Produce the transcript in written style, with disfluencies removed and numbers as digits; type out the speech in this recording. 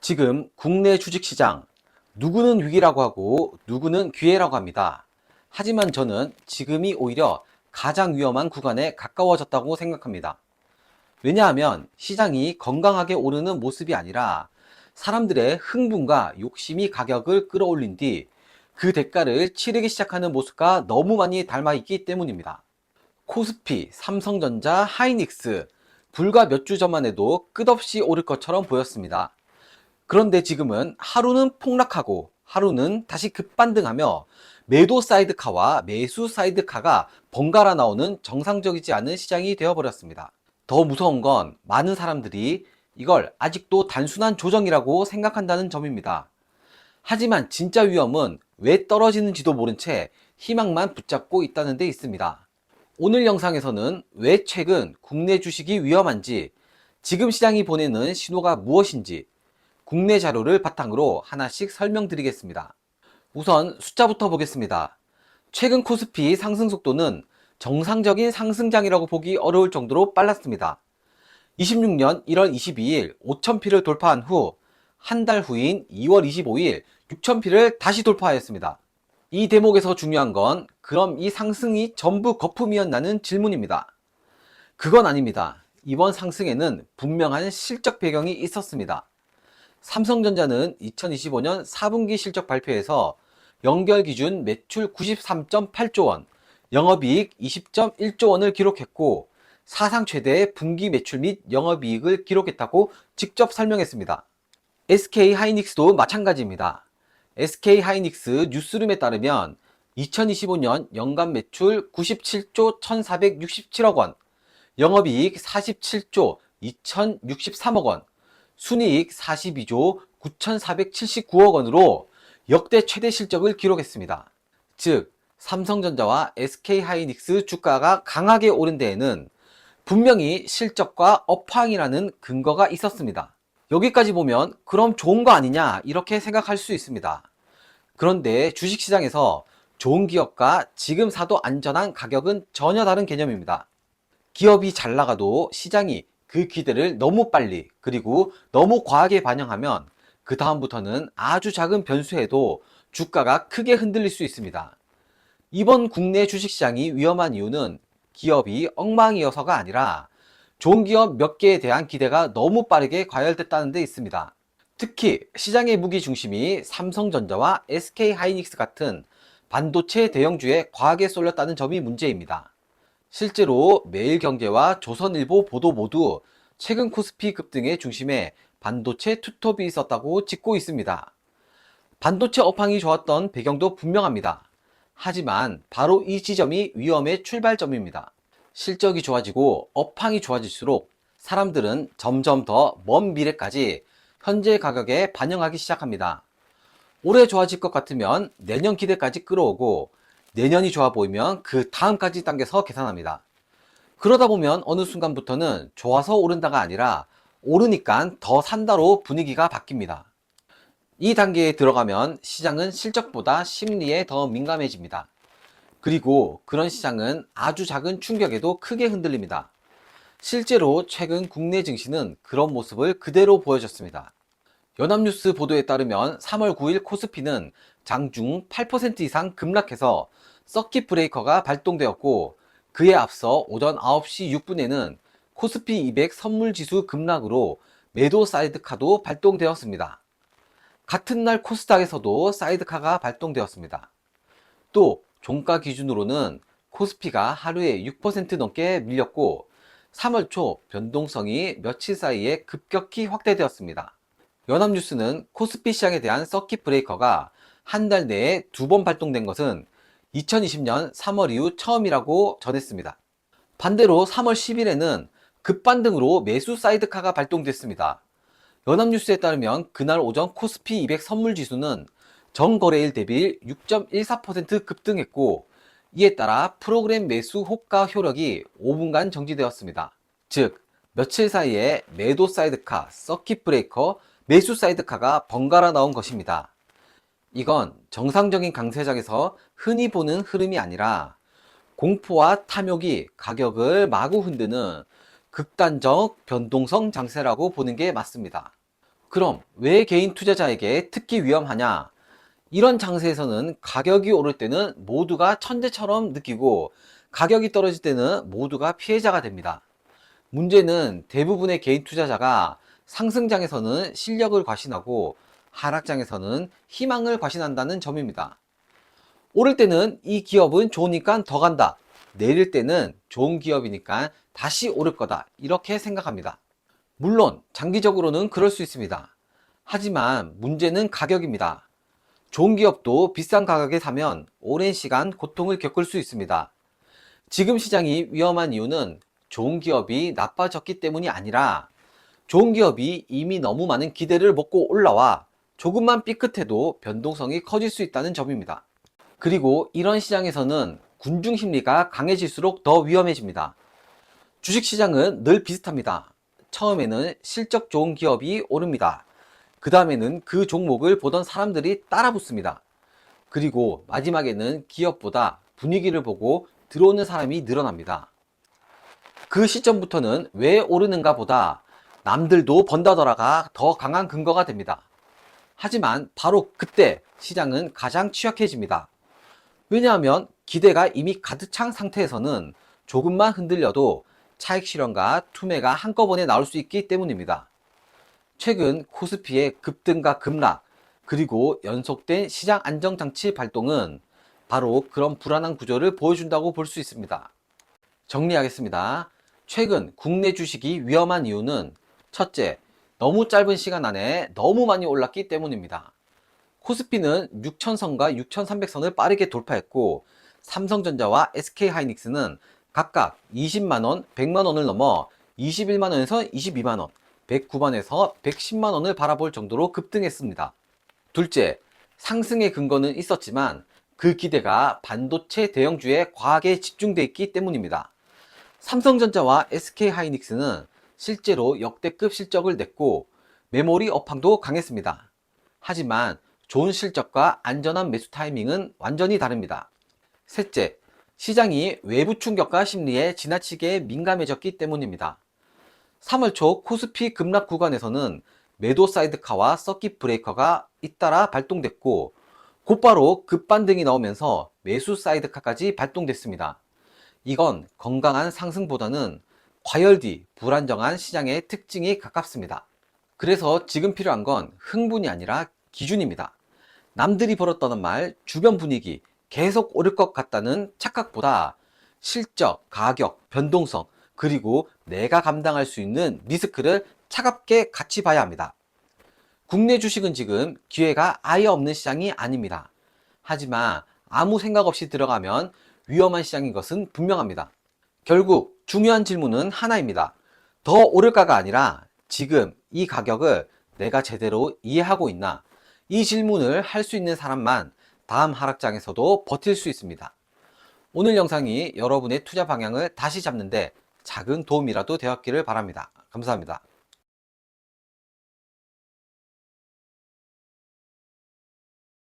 지금 국내 주식시장, 누구는 위기라고 하고 누구는 기회라고 합니다. 하지만 저는 지금이 오히려 가장 위험한 구간에 가까워졌다고 생각합니다. 왜냐하면 시장이 건강하게 오르는 모습이 아니라 사람들의 흥분과 욕심이 가격을 끌어올린 뒤 그 대가를 치르기 시작하는 모습과 너무 많이 닮아 있기 때문입니다. 코스피, 삼성전자, 하이닉스, 불과 몇 주 전만 해도 끝없이 오를 것처럼 보였습니다. 그런데 지금은 하루는 폭락하고 하루는 다시 급반등하며 매도 사이드카와 매수 사이드카가 번갈아 나오는 정상적이지 않은 시장이 되어버렸습니다. 더 무서운 건 많은 사람들이 이걸 아직도 단순한 조정이라고 생각한다는 점입니다. 하지만 진짜 위험은 왜 떨어지는지도 모른 채 희망만 붙잡고 있다는 데 있습니다. 오늘 영상에서는 왜 최근 국내 주식이 위험한지, 지금 시장이 보내는 신호가 무엇인지 국내 자료를 바탕으로 하나씩 설명드리겠습니다. 우선 숫자부터 보겠습니다. 최근 코스피 상승 속도는 정상적인 상승장이라고 보기 어려울 정도로 빨랐습니다. 26년 1월 22일 5,000피를 돌파한 후 한 달 후인 2월 25일 6,000피를 다시 돌파하였습니다. 이 대목에서 중요한 건 그럼 이 상승이 전부 거품이었나는 질문입니다. 그건 아닙니다. 이번 상승에는 분명한 실적 배경이 있었습니다. 삼성전자는 2025년 4분기 실적 발표에서 연결 기준 매출 93.8조 원, 영업이익 20.1조 원을 기록했고 사상 최대의 분기 매출 및 영업이익을 기록했다고 직접 설명했습니다. SK하이닉스도 마찬가지입니다. SK하이닉스 뉴스룸에 따르면 2025년 연간 매출 97조 1467억 원, 영업이익 47조 2063억 원, 순이익 42조 9479억 원으로 역대 최대 실적을 기록했습니다. 즉, 삼성전자와 SK하이닉스 주가가 강하게 오른 데에는 분명히 실적과 업황이라는 근거가 있었습니다. 여기까지 보면 그럼 좋은 거 아니냐 이렇게 생각할 수 있습니다. 그런데 주식시장에서 좋은 기업과 지금 사도 안전한 가격은 전혀 다른 개념입니다. 기업이 잘 나가도 시장이 그 기대를 너무 빨리 그리고 너무 과하게 반영하면 그 다음부터는 아주 작은 변수에도 주가가 크게 흔들릴 수 있습니다. 이번 국내 주식시장이 위험한 이유는 기업이 엉망이어서가 아니라 좋은 기업 몇 개에 대한 기대가 너무 빠르게 과열됐다는 데 있습니다. 특히 시장의 무기 중심이 삼성전자와 SK하이닉스 같은 반도체 대형주에 과하게 쏠렸다는 점이 문제입니다. 실제로 매일경제와 조선일보 보도 모두 최근 코스피 급등의 중심에 반도체 투톱이 있었다고 짚고 있습니다. 반도체 업황이 좋았던 배경도 분명합니다. 하지만 바로 이 지점이 위험의 출발점입니다. 실적이 좋아지고 업황이 좋아질수록 사람들은 점점 더 먼 미래까지 현재 가격에 반영하기 시작합니다. 올해 좋아질 것 같으면 내년 기대까지 끌어오고 내년이 좋아 보이면 그 다음까지 당겨서 계산합니다. 그러다 보면 어느 순간부터는 좋아서 오른다가 아니라 오르니까 더 산다로 분위기가 바뀝니다. 이 단계에 들어가면 시장은 실적보다 심리에 더 민감해집니다. 그리고 그런 시장은 아주 작은 충격에도 크게 흔들립니다. 실제로 최근 국내 증시는 그런 모습을 그대로 보여줬습니다. 연합뉴스 보도에 따르면 3월 9일 코스피는 장중 8% 이상 급락해서 서킷 브레이커가 발동되었고 그에 앞서 오전 9시 6분에는 코스피 200 선물지수 급락으로 매도 사이드카도 발동되었습니다. 같은 날 코스닥에서도 사이드카가 발동되었습니다. 또 종가 기준으로는 코스피가 하루에 6% 넘게 밀렸고 3월 초 변동성이 며칠 사이에 급격히 확대되었습니다. 연합뉴스는 코스피 시장에 대한 서킷 브레이커가 한 달 내에 2번 발동된 것은 2020년 3월 이후 처음이라고 전했습니다. 반대로 3월 10일에는 급반등으로 매수 사이드카가 발동됐습니다. 연합뉴스에 따르면 그날 오전 코스피 200 선물지수는 전거래일 대비 6.14% 급등했고 이에 따라 프로그램 매수 호가 효력이 5분간 정지되었습니다. 즉 며칠 사이에 매도 사이드카, 서킷 브레이커, 매수 사이드카가 번갈아 나온 것입니다. 이건 정상적인 강세장에서 흔히 보는 흐름이 아니라 공포와 탐욕이 가격을 마구 흔드는 극단적 변동성 장세라고 보는 게 맞습니다. 그럼 왜 개인 투자자에게 특히 위험하냐? 이런 장세에서는 가격이 오를 때는 모두가 천재처럼 느끼고 가격이 떨어질 때는 모두가 피해자가 됩니다. 문제는 대부분의 개인 투자자가 상승장에서는 실력을 과신하고 하락장에서는 희망을 과신한다는 점입니다. 오를 때는 이 기업은 좋으니까 더 간다. 내릴 때는 좋은 기업이니까 다시 오를 거다. 이렇게 생각합니다. 물론 장기적으로는 그럴 수 있습니다. 하지만 문제는 가격입니다. 좋은 기업도 비싼 가격에 사면 오랜 시간 고통을 겪을 수 있습니다. 지금 시장이 위험한 이유는 좋은 기업이 나빠졌기 때문이 아니라 좋은 기업이 이미 너무 많은 기대를 먹고 올라와 조금만 삐끗해도 변동성이 커질 수 있다는 점입니다. 그리고 이런 시장에서는 군중 심리가 강해질수록 더 위험해집니다. 주식시장은 늘 비슷합니다. 처음에는 실적 좋은 기업이 오릅니다. 그 다음에는 그 종목을 보던 사람들이 따라 붙습니다. 그리고 마지막에는 기업보다 분위기를 보고 들어오는 사람이 늘어납니다. 그 시점부터는 왜 오르는가 보다 남들도 번다더라가 더 강한 근거가 됩니다. 하지만 바로 그때 시장은 가장 취약해집니다. 왜냐하면 기대가 이미 가득 찬 상태에서는 조금만 흔들려도 차익 실현과 투매가 한꺼번에 나올 수 있기 때문입니다. 최근 코스피의 급등과 급락, 그리고 연속된 시장 안정장치 발동은 바로 그런 불안한 구조를 보여준다고 볼 수 있습니다. 정리하겠습니다. 최근 국내 주식이 위험한 이유는 첫째, 너무 짧은 시간 안에 너무 많이 올랐기 때문입니다. 코스피는 6,000선과 6,300선을 빠르게 돌파했고 삼성전자와 SK하이닉스는 각각 20만원, 100만원을 넘어 21만원에서 22만원, 109만에서 110만원을 바라볼 정도로 급등했습니다. 둘째, 상승의 근거는 있었지만 그 기대가 반도체 대형주에 과하게 집중돼 있기 때문입니다. 삼성전자와 SK하이닉스는 실제로 역대급 실적을 냈고 메모리 업황도 강했습니다. 하지만 좋은 실적과 안전한 매수 타이밍은 완전히 다릅니다. 셋째, 시장이 외부 충격과 심리에 지나치게 민감해졌기 때문입니다. 3월 초 코스피 급락 구간에서는 매도 사이드카와 서킷 브레이커가 잇따라 발동됐고 곧바로 급반등이 나오면서 매수 사이드카까지 발동됐습니다. 이건 건강한 상승보다는 과열뒤 불안정한 시장의 특징이 가깝습니다. 그래서 지금 필요한 건 흥분이 아니라 기준입니다. 남들이 벌었다는 말, 주변 분위기, 계속 오를 것 같다는 착각보다 실적, 가격, 변동성, 그리고 내가 감당할 수 있는 리스크를 차갑게 같이 봐야 합니다. 국내 주식은 지금 기회가 아예 없는 시장이 아닙니다. 하지만 아무 생각 없이 들어가면 위험한 시장인 것은 분명합니다. 결국 중요한 질문은 하나입니다. 더 오를까가 아니라 지금 이 가격을 내가 제대로 이해하고 있나? 이 질문을 할 수 있는 사람만 다음 하락장에서도 버틸 수 있습니다. 오늘 영상이 여러분의 투자 방향을 다시 잡는데 작은 도움이라도 되었기를 바랍니다. 감사합니다.